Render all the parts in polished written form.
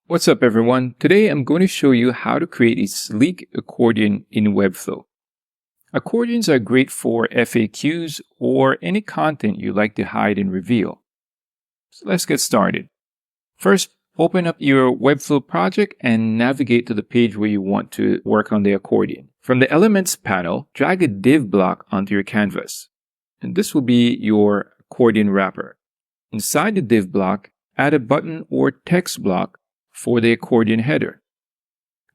What's up everyone? Today I'm going to show you how to create a sleek accordion in Webflow. Accordions are great for FAQs or any content you like to hide and reveal. So let's get started. First, open up your Webflow project and navigate to the page where you want to work on the accordion. From the Elements panel, drag a div block onto your canvas. And this will be your accordion wrapper. Inside the div block, add a button or text block for the accordion header.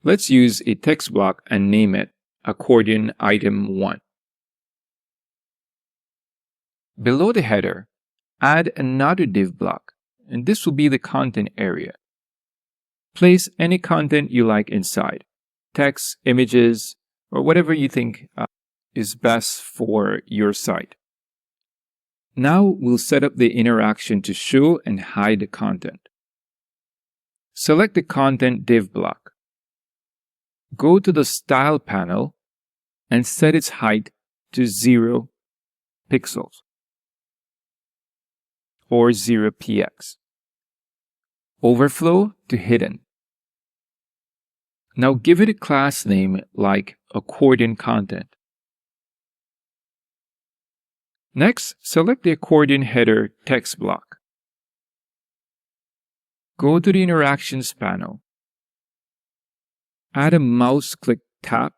Let's use a text block and name it Accordion Item 1. Below the header, add another div block, and this will be the content area. Place any content you like inside, text, images, or whatever you think is best for your site. Now we'll set up the interaction to show and hide the content. Select the Content div block. Go to the Style panel and set its height to 0 pixels or 0 px. Overflow to Hidden. Now give it a class name like Accordion Content. Next, select the Accordion Header text block. Go to the Interactions panel. Add a mouse click tap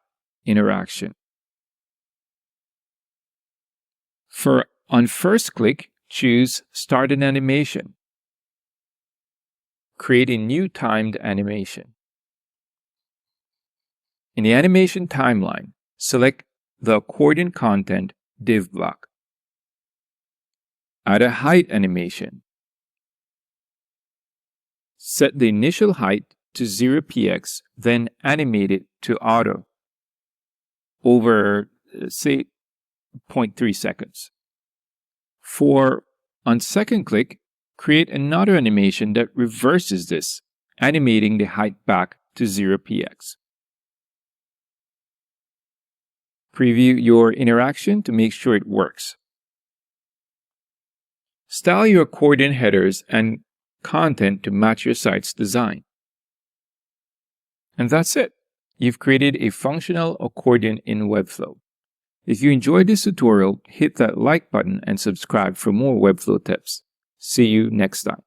interaction. On first click, choose Start an Animation. Create a new timed animation. In the animation timeline, select the Accordion Content div block. Add a height animation. Set the initial height to 0 px, then animate it to auto over, say, 0.3 seconds. On second click, create another animation that reverses this, animating the height back to 0 px. Preview your interaction to make sure it works. Style your accordion headers and content to match your site's design. And that's it. You've created a functional accordion in Webflow. If you enjoyed this tutorial, hit that like button and subscribe for more Webflow tips. See you next time.